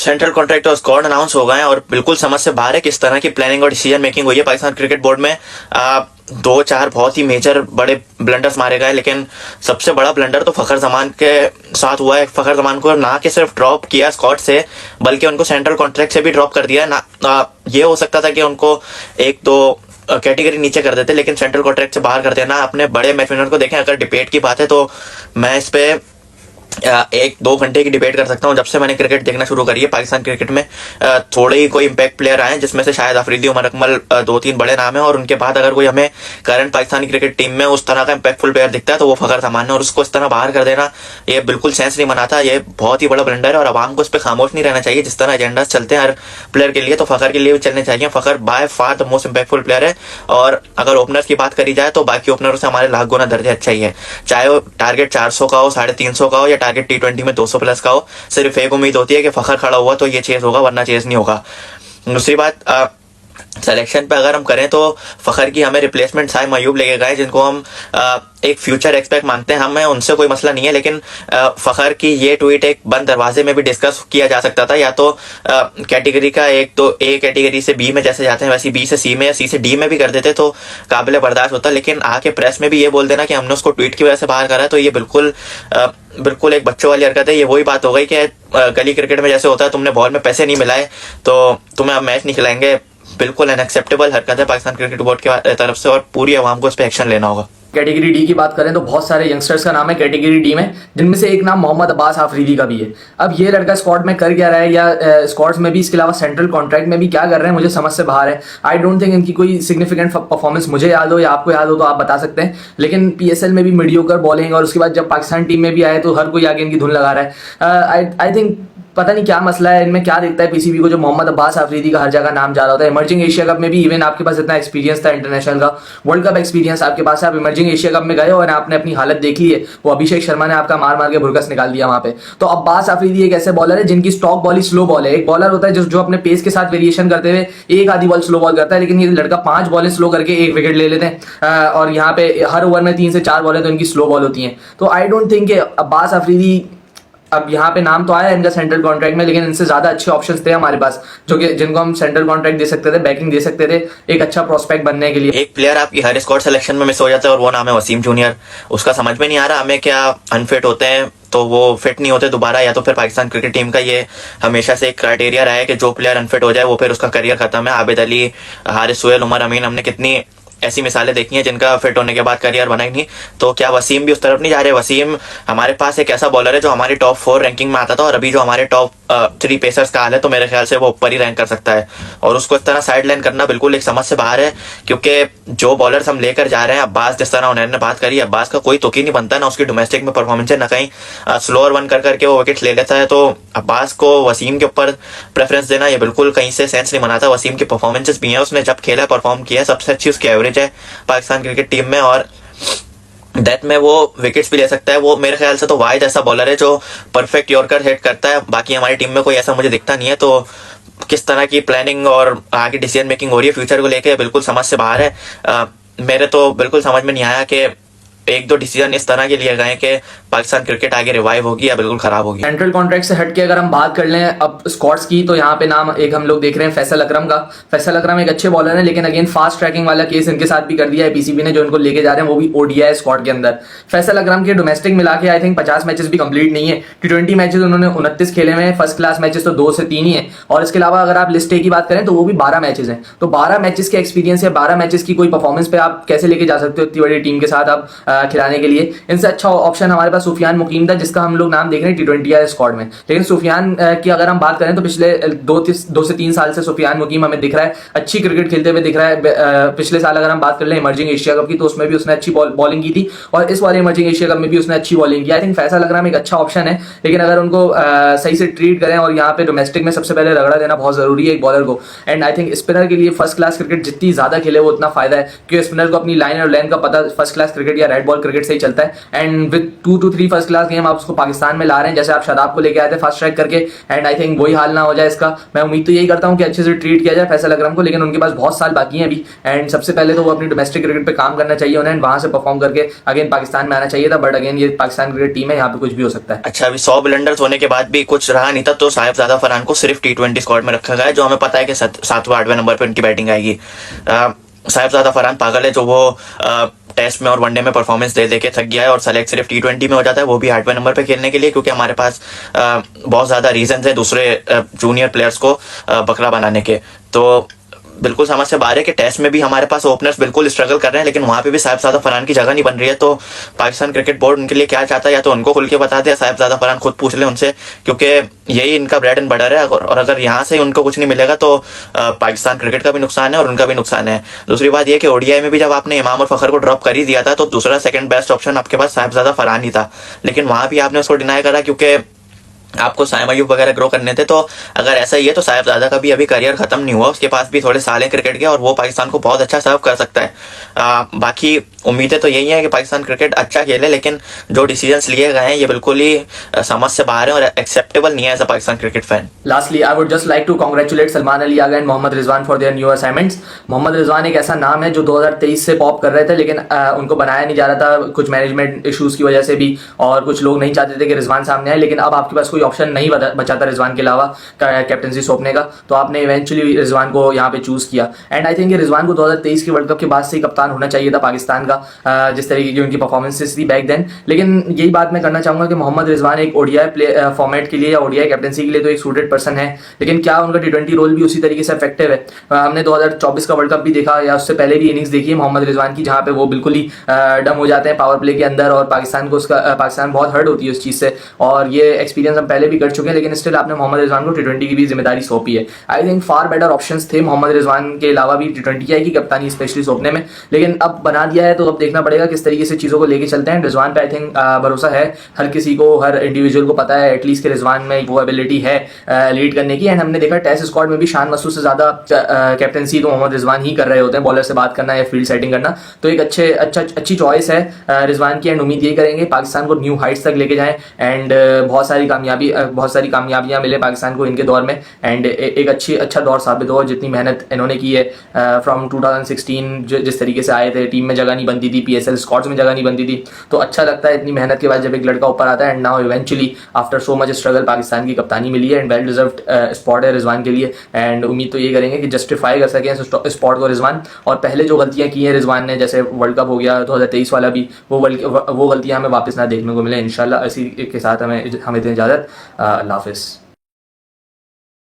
Central contract और squad announce हो गए हैं और बिल्कुल समझ से बाहर है किस तरह की प्लानिंग और डिसीजन मेकिंग हुई है पाकिस्तान क्रिकेट बोर्ड में। दो चार बहुत ही मेजर बड़े ब्लंडर्स मारे गए, लेकिन सबसे बड़ा ब्लंडर तो फ़खर जमान के साथ हुआ है। फ़खर जमान को ना कि सिर्फ ड्रॉप किया स्क्वाड से, बल्कि उनको सेंट्रल कॉन्ट्रैक्ट से भी ड्रॉप कर दिया ना। ये हो सकता था कि उनको एक दो कैटेगरी नीचे कर देते, लेकिन सेंट्रल कॉन्ट्रैक्ट से बाहर कर देना। अपने बड़े मैच विनर को देखें, अगर डिबेट की बात है तो मैं इस पे 1-2 घंटे की डिबेट कर सकता हूँ। जब से मैंने क्रिकेट देखना शुरू करी है पाकिस्तान क्रिकेट में, थोड़े ही कोई इम्पैक्ट प्लेयर आए हैं, जिसमें से शायद अफरीदी, उमर अकमल 2-3 बड़े नाम हैं। और उनके बाद अगर कोई हमें करंट पाकिस्तानी क्रिकेट टीम में उस तरह का इम्पैक्टफुल प्लेयर दिखता है तो वो फ़खर जमान है। और उसको इस तरह बाहर कर देना ये बिल्कुल सेंस नहीं बनाता, ये बहुत ही बड़ा ब्लंडर है। और आवाम को इस पर खामोश नहीं रहना चाहिए। जिस तरह एजेंडा चलते हैं हर प्लेयर के लिए, तो फ़खर के लिए भी चलने चाहिए। Fakhar by far the most impactful player है। और अगर ओपनर्स की बात करी जाए तो बाकी ओपनरों से हमारे लाख गुना दर्जे अच्छा ही है, चाहे वो टारगेट 400 का हो, 350 का हो, या टारगेट T20 में 200 प्लस का हो। सिर्फ एक उम्मीद होती है कि फ़खर खड़ा हुआ तो ये चेज होगा, वरना चेज नहीं होगा। दूसरी बात, सिलेक्शन पे अगर हम करें तो फ़खर की हमें रिप्लेसमेंट साइम अयूब लेके गए, जिनको हम एक फ्यूचर एक्सपेक्ट मांगते हैं। हमें उनसे कोई मसला नहीं है, लेकिन फ़खर की ये ट्वीट एक बंद दरवाजे में भी डिस्कस किया जा सकता था। या तो कैटेगरी का एक तो ए कैटेगरी से बी में जैसे जाते हैं, वैसे बी से सी में या सी से डी में भी कर देते तो काबिल बर्दाश्त होता। लेकिन आके प्रेस में भी ये बोल देना कि हमने उसको ट्वीट की वजह से बाहर करा है, तो ये बिल्कुल एक बच्चों वाली हरकत है। ये वही बात हो गई कि गली क्रिकेट में जैसे होता है, तुमने बॉल में पैसे नहीं मिलाए तो तुम्हें अब मैच नहीं खिलाएंगे। बिल्कुल अनएक्सेप्टेबल हरकत है पाकिस्तान क्रिकेट बोर्ड की तरफ से, और पूरी आवाम को इस पर एक्शन लेना होगा। कैटेगरी डी की बात करें तो बहुत सारे यंगस्टर्स का नाम है कैटेगरी डी में, जिनमें से एक नाम मोहम्मद अब्बास आफरीदी का भी है। अब ये लड़का स्क्वाड में कर क्या रहा है, या स्क्वाड्स में भी, इसके अलावा सेंट्रल कॉन्ट्रैक्ट में भी क्या कर रहे हैं, मुझे समझ से बाहर है। आई डोंट थिंक इनकी कोई सिग्निफिकेंट परफॉर्मेंस मुझे याद हो या आपको याद हो तो आप बता सकते हैं। लेकिन PSL में भी मीडियोकर बॉलिंग, और उसके बाद जब पाकिस्तान टीम में भी आए तो हर कोई आगे इनकी धुन लगा रहा है। आई थिंक पता नहीं क्या मसला है इनमें, क्या दिखता है PCB को जो मोहम्मद अब्बास आफरीदी का हर जगह नाम जा रहा होता है। इमर्जिंग एशिया कप में भी इवन आपके पास इतना एक्सपीरियंस था इंटरनेशनल का, वर्ल्ड कप एक्सपीरियंस आपके पास है, आप इमर्जिंग एशिया कप में गए और आपने अपनी हालत देख ली है। वो अभिषेक शर्मा ने आपका मार मार के भुरकस निकाल दिया वहां पे। तो अब्बास आफरीदी एक ऐसे बॉलर है जिनकी स्टॉक बॉल ही स्लो बॉल है। एक बॉलर होता है जो अपने पेस के साथ वेरिएशन करते हुए एक आधी बॉल स्लो बॉल करता है, लेकिन ये लड़का 5 बॉलें स्लो करके 1 विकेट ले लेते हैं। और यहाँ पे हर ओवर में 3 से 4 बॉलें तो इनकी स्लो बॉल होती हैं। तो I don't think Abbas Afridi, अब यहाँ पे नाम तो आया इनका सेंट्रल कॉन्ट्रैक्ट में, लेकिन इनसे ज्यादा अच्छे ऑप्शंस थे हमारे पास, जो कि जिनको हम सेंट्रल कॉन्ट्रैक्ट दे सकते थे, बैकिंग दे सकते थे एक अच्छा प्रोस्पेक्ट बनने के लिए। एक प्लेयर आपकी हर स्क्वाड सिलेक्शन में मिस हो जाता है और वो नाम है वसीम जूनियर। उसका समझ में नहीं आ रहा हमें, क्या अनफिट होते हैं तो वो फिट नहीं होते दोबारा, या तो फिर पाकिस्तान क्रिकेट टीम का ये हमेशा से एक क्राइटेरिया रहा है कि जो प्लेयर अनफिट हो जाए वो फिर उसका करियर खत्म है। आबिद अली, हारिस सुहेल, उमर अमीन, हमने कितनी ऐसी मिसालें देखी हैं जिनका फिट होने के बाद करियर बना ही नहीं। तो क्या वसीम भी उस तरफ नहीं जा रहे? वसीम हमारे पास एक ऐसा बॉलर है जो हमारी टॉप 4 रैंकिंग में आता था, और अभी जो हमारे टॉप 3 पेसर्स का हाल है तो मेरे ख्याल से वो ऊपर ही रैंक कर सकता है। और उसको इस तरह साइड लाइन करना बिल्कुल एक समझ से बाहर है, क्योंकि जो बॉलर्स हम लेकर जा रहे हैं, अब्बास जिस तरह उन्होंने बात करी, अब्बास का कोई तुक ही नहीं बनता, ना उसकी डोमेस्टिक में परफॉर्मेंस है, ना कहीं स्लोअर वन कर करके वो विकेट ले लेता है। तो अब्बास को वसीम के ऊपर प्रेफरेंस देना ये बिल्कुल कहीं से सेंस नहीं बनाता। वसीम की परफॉर्मेंसेस भी हैं, उसने जब खेला परफॉर्म किया, सबसे अच्छी उसकी एवरेज है पाकिस्तान क्रिकेट टीम में, और डेथ में वो विकेट्स भी ले सकता है। वो मेरे ख्याल से तो वाहिद ऐसा बॉलर है जो परफेक्ट यॉर्कर हिट करता है। बाकी हमारी टीम में कोई ऐसा मुझे दिखता नहीं है। तो किस तरह की प्लानिंग और आगे डिसीजन मेकिंग हो रही है फ्यूचर को लेके, बिल्कुल समझ से बाहर है। मेरे तो बिल्कुल समझ में नहीं आया कि 1-2 डिसीजन इस तरह के लिए गए कि पाकिस्तान क्रिकेट आगे रिवाइव होगी या बिल्कुल खराब होगी। सेंट्रल कॉन्ट्रैक्ट से हट के अगर हम बात कर लें अब स्क्वाड्स की, तो यहाँ पे नाम एक हम लोग देख रहे हैं फैसल अकरम का। फैसल अकरम एक अच्छे बॉलर है, लेकिन अगेन फास्ट ट्रैकिंग वाला केस इनके साथ भी कर दिया है PCB ने, जो इनको लेके जा रहे हैं वो भी ODI स्क्वाड के अंदर। फैसल अकरम के डोमेस्टिक मिला के आई थिंक 50 मैचेस भी कंप्लीट नहीं है। T20 मैचेस उन्होंने 29 खेले हुए हैं, फर्स्ट क्लास मैचेस तो 2 से 3 ही है। और इसके अलावा अगर आप लिस्ट ए की बात करें तो वो भी 12 मैचेस हैं। तो 12 मैचेस के एक्सपीरियंस या 12 मैचेस की कोई परफॉर्मेंस पे आप कैसे लेके जा सकते हो इतनी बड़ी टीम के साथ आप खिलाने के लिए? इनसे अच्छा ऑप्शन हमारे पास सुफियान मुकीम था, जिसका हम लोग नाम देख रहे हैं T20 स्क्वाड में। लेकिन सुफियान की अगर हम बात करें तो पिछले 2 से 3 साल से सुफियान मुकीम हमें दिख रहा है अच्छी क्रिकेट खेलते हुए दिख रहा है। पिछले साल अगर हम बात कर लें इमर्जिंग एशिया कप की, तो उसमें भी उसने अच्छी बॉलिंग की थी, और इस वाले इमर्जिंग एशिया कप में भी उसने अच्छी बॉलिंग की। आई थिंक फैसल अकरम एक अच्छा ऑप्शन है, लेकिन अगर उनको सही से ट्रीट करें, और यहाँ पे डोमेस्टिक में सबसे पहले रगड़ा देना बहुत जरूरी है एक बॉलर को। एंड आई थिंक स्पिनर के लिए फर्स्ट क्लास क्रिकेट जितनी ज्यादा खेले वो उतना फायदा है, क्योंकि स्पिनर को अपनी लाइन और लेंथ का पता फर्स्ट क्लास क्रिकेट या रेड बॉल क्रिकेट से ही चलता है। And with 2 to 2-3 first class game आप उसको पाकिस्तान में ला रहे हैं, जैसे आप शादाब को लेके आए थे फास्ट ट्रैक करके, एंड आई थिंक वही हाल ना हो जाए इसका। मैं उम्मीद तो यही करता हूँ कि अच्छे से ट्रीट किया जाए फैसल अकरम को, लेकिन उनके पास बहुत साल बाकी हैं अभी, एंड सबसे पहले तो वो अपनी डोमेस्टिक क्रिकेट पे काम करना चाहिए उन्हें, वहां से परफॉर्म करके अगेन पाकिस्तान में आना चाहिए था, बट अगेन ये पाकिस्तान क्रिकेट टीम है, यहाँ पे कुछ भी हो सकता है। अच्छा, अभी 100 ब्लंडर्स होने के बाद भी कुछ रहा नहीं था, तो साहिबजादा फरहान को सिर्फ T20 स्क्वाड में रखा गया है, जो हमें पता है कि 7वें 8वें नंबर पे उनकी बैटिंग आएगी। साहिबजादा फरहान पागल है, जो वो टेस्ट में और वनडे में परफॉर्मेंस दे के थक गया है और सेलेक्ट सिर्फ T20 में हो जाता है, वो भी 8वें नंबर पे खेलने के लिए, क्योंकि हमारे पास बहुत ज़्यादा रीजंस है दूसरे जूनियर प्लेयर्स को बकरा बनाने के। तो बिल्कुल समझ से बाहर है कि टेस्ट में भी हमारे पास ओपनर्स बिल्कुल स्ट्रगल कर रहे हैं, लेकिन वहाँ पे भी साहिबजादा फरहान की जगह नहीं बन रही है। तो पाकिस्तान क्रिकेट बोर्ड उनके लिए क्या चाहता है, या तो उनको खुल के बता दे, साहिबजादा फरहान खुद पूछ ले उनसे, क्योंकि यही इनका ब्रेड एंड बटर है, और अगर यहाँ से उनको कुछ नहीं मिलेगा तो पाकिस्तान क्रिकेट का भी नुकसान है और उनका भी नुकसान है। दूसरी बात यह कि ODI में भी जब आपने इमाम और फखर को ड्रॉप कर ही दिया था, तो दूसरा सेकंड बेस्ट ऑप्शन आपके पास साहिबजादा फरहान ही था, लेकिन वहाँ भी आपने उसको डिनाई करा, क्योंकि आपको साइम अयूब वगैरह ग्रो करने थे। तो अगर ऐसा ही है तो साहिबजादा का भी अभी करियर खत्म नहीं हुआ, उसके पास भी थोड़े साल हैं क्रिकेट के, और वो पाकिस्तान को बहुत अच्छा सर्व कर सकता है। बाकी उम्मीदें तो यही है कि पाकिस्तान क्रिकेट अच्छा खेले, लेकिन जो डिसीजंस लिए गए हैं ये बिल्कुल ही समझ से बाहर है और एक्सेप्टेबल नहीं है as a Pakistan cricket fan. Lastly, I would just like to congratulate Salman Ali Agha and Mohammad Rizwan for their new assignments. Mohammad Rizwan एक ऐसा नाम है जो 2023 से पॉप कर रहे थे, लेकिन उनको बनाया नहीं जा रहा था कुछ मैनेजमेंट इश्यूज की वजह से भी, और कुछ लोग नहीं चाहते थे कि रिजवान सामने आए, लेकिन अब आपके पास कोई ऑप्शन नहीं बचा था रिजवान के अलावा कैप्टनसी सौंपने का, तो आपने इवेंचुअली रिजवान को यहाँ पे चूज किया। एंड आई थिंक रिजवान को 2023 के वर्ल्ड कप के बाद से ही कप्तान होना चाहिए था पाकिस्तान का, जिस तरीके की उनकी परफॉर्मेंसेस थी बैक देन। लेकिन यही बात मैं करना चाहूंगा कि मोहम्मद रिजवान एक ODI फॉर्मेट के लिए या ODI कैप्टनसी के लिए तो एक सूटेड पर्सन है, लेकिन क्या उनका T20 रोल भी उसी तरीके से इफेक्टिव है? हमने 2024 का वर्ल्ड कप भी देखा, या उससे पहले भी इनिंग्स देखी है मोहम्मद रिजवान की, जहाँ पे वो बिल्कुल ही डम हो जाते हैं पावर प्ले के अंदर, और पाकिस्तान बहुत हर्ट होती है उस चीज से, और ये एक्सपीरियंस हम पहले भी कर चुके हैं, लेकिन स्टिल आपने मोहम्मद रिजवान को T20 की भी जिम्मेदारी सौंपी है। I think far better options थे मोहम्मद रिजवान के अलावा भी T20 की कप्तानी स्पेशली सौंपने में, लेकिन अब बना दिया है तो अब देखना पड़ेगा किस तरीके से चीज़ों को लेके चलते हैं। रिजवान पे आई थिंक भरोसा है, हर किसी को, हर इंडिविजुअल को पता है एटलीस्ट कि रिजवान में वो एबिलिटी है लीड करने की। एंड हमने देखा टेस्ट स्क्वाड में भी शान मसूद से ज़्यादा कैप्टनसी तो मोहम्मद रिजवान ही कर रहे होते हैं, बॉलर से बात करना या फील्ड सेटिंग करना, तो एक अच्छी चॉइस है रिजवान की, एंड उम्मीद यही करेंगे पाकिस्तान को न्यू हाइट्स तक लेके जाएं, एंड बहुत सारी कामयाबियां मिले पाकिस्तान को इनके दौर में, एंड एक अच्छा दौर साबित हो। जितनी मेहनत इन्होंने की है फ्रॉम 2016 जिस तरीके से आए थे, टीम में जगह नहीं बनती थी, PSL स्क्वाड्स में जगह नहीं बनती थी, तो अच्छा लगता है इतनी मेहनत के बाद जब एक लड़का ऊपर आता है, and now eventually after so much struggle Pakistan की कप्तानी मिली है, एंड वेल डिजर्व्ड स्पॉट है रिजवान के लिए। एंड उम्मीद तो ये करेंगे कि जस्टिफाई कर सकें स्पॉट को रिजवान, और पहले जो गलतियां की हैं रिजवान ने, जैसे वर्ल्ड कप हो गया 2023 वाला भी, वो गलतियां हमें वापस ना देखने को मिले इंशाल्लाह। इसी के साथ हमें इजाज़त, अल्लाह हाफिज़।